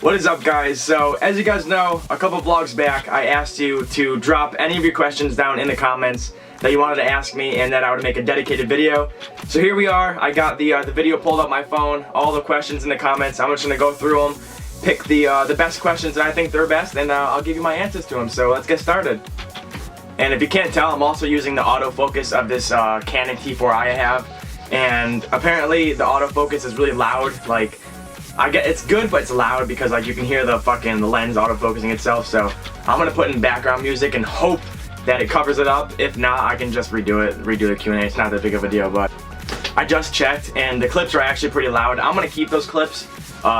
What is up, guys? So as you guys know, a couple vlogs back I asked you to drop any of your questions down in the comments that you wanted to ask me and that I would make a dedicated video. So here we are. I got the video pulled up my phone, all the questions in the comments. I'm just gonna go through them, pick the best questions that I think they're best, and I'll give you my answers to them. So let's get started. And if you can't tell, I'm also using the autofocus of this Canon T4i I have, and apparently the autofocus is really loud. Like, it's good, but it's loud because like you can hear the lens autofocusing itself. So I'm gonna put in background music and hope that it covers it up. If not, I can just redo the Q&A. It's not that big of a deal, but I just checked and the clips are actually pretty loud. I'm gonna keep those clips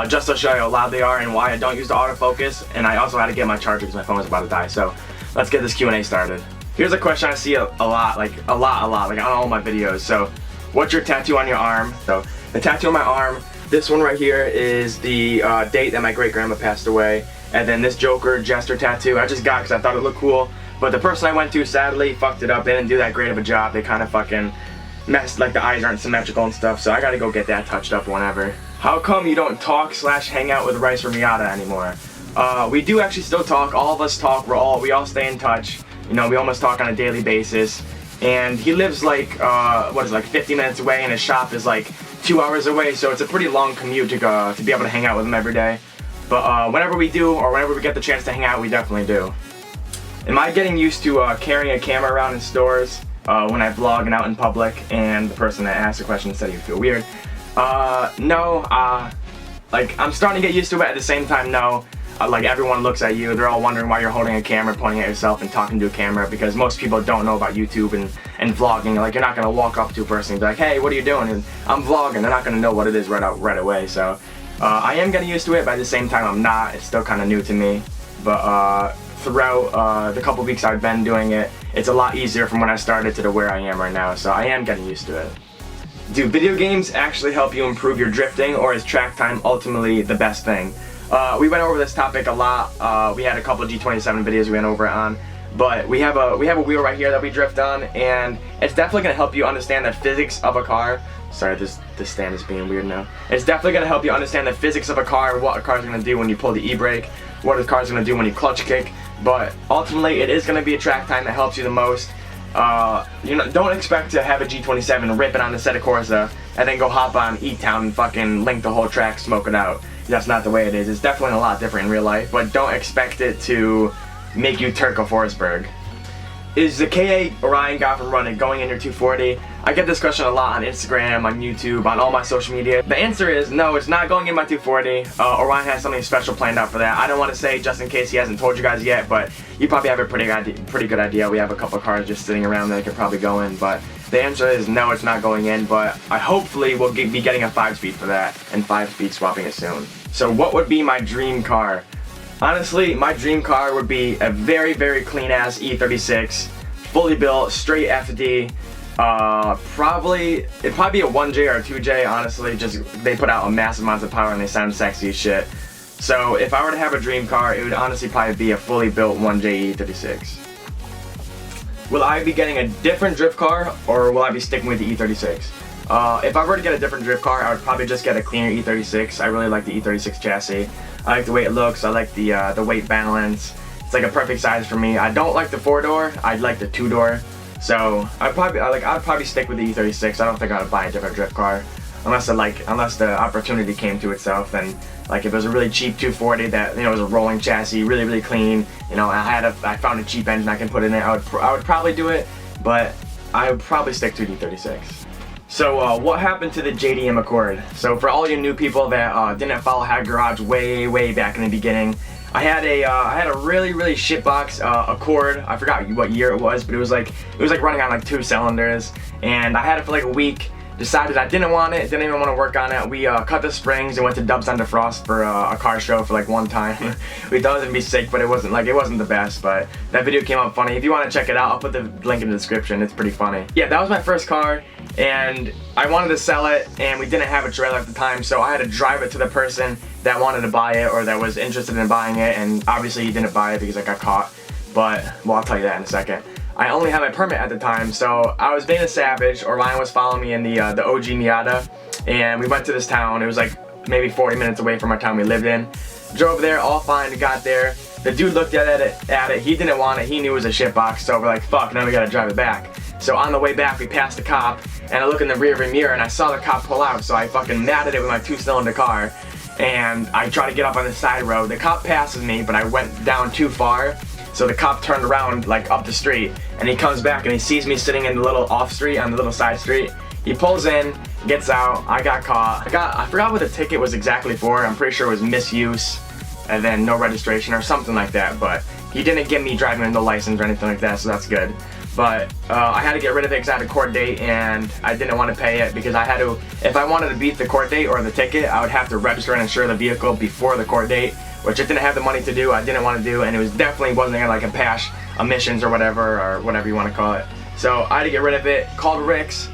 just to show you how loud they are and why I don't use the autofocus. And I also had to get my charger because my phone was about to die. So let's get this Q&A started. Here's a question I see a lot, like on all my videos. So, what's your tattoo on your arm? So the tattoo on my arm, this one right here is the date that my great-grandma passed away. And then this Joker Jester tattoo I just got because I thought it looked cool. But the person I went to sadly fucked it up. They didn't do that great of a job. They kind of fucking messed, like the eyes aren't symmetrical and stuff. So I gotta go get that touched up whenever. How come you don't talk / hang out with Rice or Miata anymore? We do actually still talk. All of us talk. We all stay in touch. You know, we almost talk on a daily basis. And he lives like, like 50 minutes away, and his shop is like 2 hours away, so it's a pretty long commute to be able to hang out with him every day. But whenever we do, or whenever we get the chance to hang out, we definitely do. Am I getting used to carrying a camera around in stores when I vlog and out in public? And the person that asked the question said he would feel weird. No, like I'm starting to get used to it. At the same time, no. Like everyone looks at you, they're all wondering why you're holding a camera, pointing at yourself and talking to a camera, because most people don't know about YouTube and vlogging. Like, you're not gonna walk up to a person and be like, hey, what are you doing? And I'm vlogging. They're not gonna know what it is right away. So I am getting used to it, but at the same time I'm not. It's still kind of new to me. But throughout the couple weeks I've been doing it, it's a lot easier from when I started to where I am right now. So I am getting used to it. Do video games actually help you improve your drifting, or is track time ultimately the best thing? We went over this topic a lot. We had a couple of G27 videos we went over it on, but we have a wheel right here that we drift on, and it's definitely gonna help you understand the physics of a car. Sorry, this stand is being weird now. It's definitely gonna help you understand the physics of a car, what a car's gonna do when you pull the e-brake, what a car's gonna do when you clutch kick. But ultimately, it is gonna be a track time that helps you the most. You know, don't expect to have a G27 rip it on the set of Corsa and then go hop on E-Town and fucking link the whole track, smoke it out. That's not the way it is. It's definitely a lot different in real life, but don't expect it to make you Turco Forsberg. Is the K8 Orion Gotham Run It going in your 240? I get this question a lot on Instagram, on YouTube, on all my social media. The answer is no, it's not going in my 240. Orion has something special planned out for that. I don't want to say just in case he hasn't told you guys yet, but you probably have a pretty good idea. We have a couple cars just sitting around that could probably go in, but the answer is no, it's not going in, but I hopefully will be getting a 5-speed for that, and 5-speed swapping it soon. So what would be my dream car? Honestly, my dream car would be a very, very clean-ass E36, fully built, straight FD. It'd probably be a 1J or a 2J, honestly. Just, they put out a massive amount of power and they sound sexy as shit. So if I were to have a dream car, it would honestly probably be a fully built 1J E36. Will I be getting a different drift car, or will I be sticking with the E36? If I were to get a different drift car, I would probably just get a cleaner E36. I really like the E36 chassis. I like the way it looks. I like the weight balance. It's like a perfect size for me. I don't like the 4-door. I like the 2-door. So I'd probably stick with the E36. I don't think I'd buy a different drift car unless the opportunity came to itself. Then, like, if it was a really cheap 240 that, you know, was a rolling chassis, really, really clean. You know, I found a cheap engine I can put in it. I would probably do it, but I would probably stick to the E36. So what happened to the JDM Accord? So for all you new people that didn't follow Hack Garage way back in the beginning, I had a really shitbox Accord. I forgot what year it was, but it was like running on like 2 cylinders, and I had it for like a week. Decided I didn't want it, didn't even want to work on it. We cut the springs and went to Dubs on Defrost for a car show for like one time. We thought it was gonna be sick, but it wasn't the best. But that video came out funny. If you want to check it out, I'll put the link in the description. It's pretty funny. Yeah, that was my first car, and I wanted to sell it, and we didn't have a trailer at the time, so I had to drive it to the person that wanted to buy it or that was interested in buying it, and obviously he didn't buy it because I got caught. But well, I'll tell you that in a second. I only had my permit at the time, so I was being a savage. Orion was following me in the OG Miata, and we went to this town. It was like maybe 40 minutes away from our town we lived in. Drove there, all fine, got there. The dude looked at it, he didn't want it, he knew it was a shitbox, so we're like, fuck, now we gotta drive it back. So on the way back, we passed the cop, and I look in the rearview mirror, and I saw the cop pull out, so I fucking matted it with my 2-cylinder car, and I try to get up on the side road. The cop passes me, but I went down too far, so the cop turned around, like, up the street, and he comes back, and he sees me sitting in the little off street, on the little side street. He pulls in, gets out, I got caught. I forgot what the ticket was exactly for. I'm pretty sure it was misuse, and then no registration or something like that, but he didn't give me driving with no license or anything like that, so that's good. But I had to get rid of it because I had a court date, and I didn't want to pay it because I had to, if I wanted to beat the court date or the ticket, I would have to register and insure the vehicle before the court date, which I didn't have the money to do, I didn't want to do, and it was definitely wasn't gonna like pass emissions or whatever you want to call it. So I had to get rid of it, called Rick's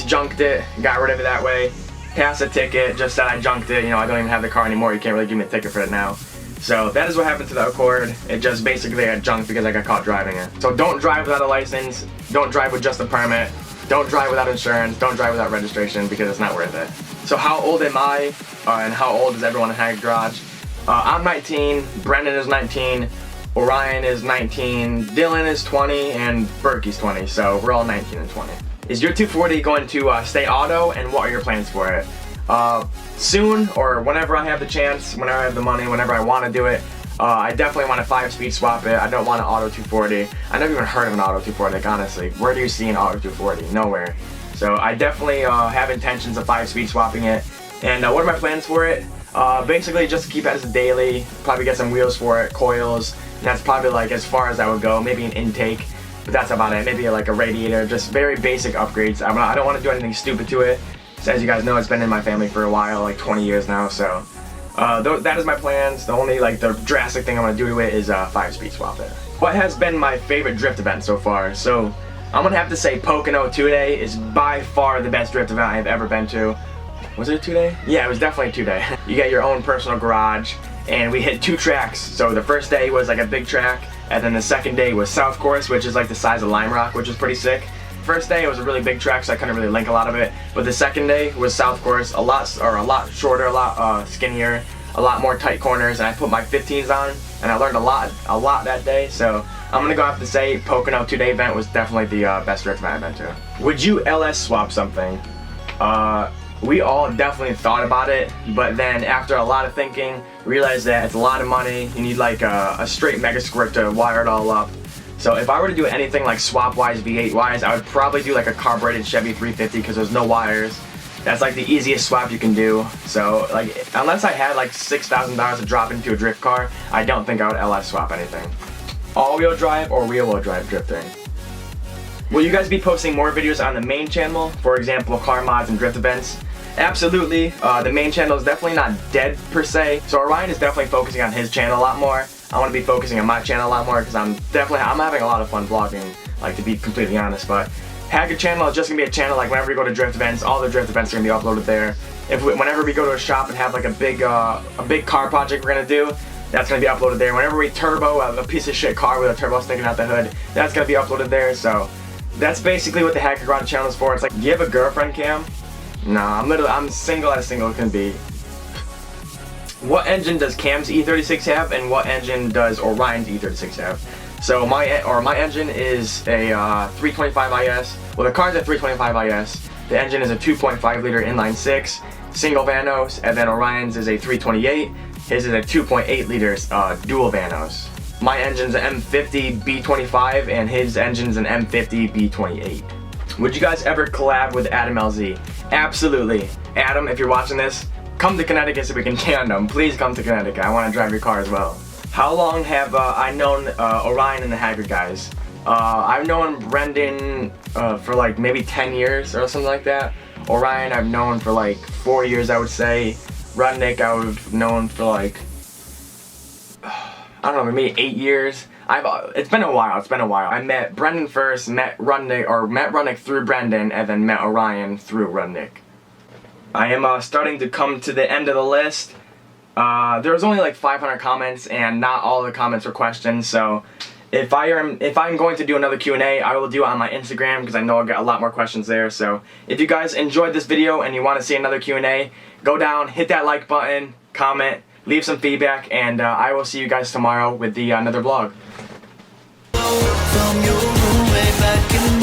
junked it, got rid of it that way, passed the ticket, just said I junked it, you know, I don't even have the car anymore, you can't really give me a ticket for it now. So that is what happened to the Accord. It just basically got junked because I got caught driving it. So don't drive without a license, don't drive with just a permit, don't drive without insurance, don't drive without registration because it's not worth it. So how old am I, and how old is everyone in Haggard Garage? I'm 19, Brendan is 19, Orion is 19, Dylan is 20, and Berkey's 20, so we're all 19 and 20. Is your 240 going to stay auto, and what are your plans for it? Soon, or whenever I have the chance, whenever I have the money, whenever I want to do it, I definitely want to 5-speed swap it. I don't want an auto 240. I never even heard of an auto 240, like honestly. Where do you see an auto 240? Nowhere. So I definitely have intentions of 5-speed swapping it. And what are my plans for it? Basically just keep it as a daily, probably get some wheels for it, coils, and that's probably like as far as I would go, maybe an intake. But that's about it. Maybe like a radiator, just very basic upgrades. I don't want to do anything stupid to it. So as you guys know, it's been in my family for a while, like 20 years now. So that is my plans. The only like the drastic thing I'm gonna do to it is 5-speed swap it. What has been my favorite drift event so far? So I'm gonna have to say Pocono 2-day is by far the best drift event I've ever been to. Was it a 2-day? Yeah, it was definitely a 2-day. You get your own personal garage, and we hit 2 tracks. So the first day was like a big track, and then the second day was South Course, which is like the size of Lime Rock, which is pretty sick. First day it was a really big track, so I couldn't really link a lot of it. But the second day was South Course, a lot shorter, a lot skinnier, a lot more tight corners, and I put my 15s on, and I learned a lot that day. So I'm gonna go have to say Pocono 2-day event was definitely the best drift event I've been to. Would you LS swap something? We all definitely thought about it, but then after a lot of thinking, realized that it's a lot of money. You need like a straight mega squirt to wire it all up. So if I were to do anything like swap-wise, V8-wise, I would probably do like a carbureted Chevy 350 because there's no wires. That's like the easiest swap you can do. So like, unless I had like $6,000 to drop into a drift car, I don't think I would LS swap anything. All-wheel drive or rear-wheel drive drifting? Will you guys be posting more videos on the main channel? For example, car mods and drift events? Absolutely. The main channel is definitely not dead per se. So Orion is definitely focusing on his channel a lot more. I want to be focusing on my channel a lot more because I'm having a lot of fun vlogging, like to be completely honest. But Haggard channel is just gonna be a channel like whenever we go to drift events, all the drift events are gonna be uploaded there. Whenever we go to a shop and have like a big car project we're gonna do, that's gonna be uploaded there. Whenever we turbo a piece of shit car with a turbo sticking out the hood, that's gonna be uploaded there. So that's basically what the Haggard Garage channel is for. It's like, do you have a girlfriend, Cam? No, I'm single as single can be. What engine does Cam's E36 have, and what engine does Orion's E36 have? So my engine is a 325IS. Well, the car's a 325IS. The engine is a 2.5 liter inline 6 single Vanos, and then Orion's is a 328. His is a 2.8 liters dual Vanos. My engine's an M50 B25, and his engine's an M50 B28. Would you guys ever collab with Adam LZ? Absolutely. Adam, if you're watching this, come to Connecticut so we can tandem. Please come to Connecticut. I want to drive your car as well. How long have I known Orion and the Haggard guys? I've known Brendan for like maybe 10 years or something like that. Orion I've known for like 4 years, I would say. Rudnick I've known for like, I don't know, maybe 8 years. It's been a while. I met Brendan first, met Rudnick through Brendan, and then met Orion through Rudnick. I am starting to come to the end of the list. There was only like 500 comments, and not all the comments were questions, so If I'm going to do another Q&A, I will do it on my Instagram because I know I'll get a lot more questions there. So if you guys enjoyed this video and you want to see another Q&A, go down, hit that like button, comment, leave some feedback, and I will see you guys tomorrow with the another vlog. From your room way back in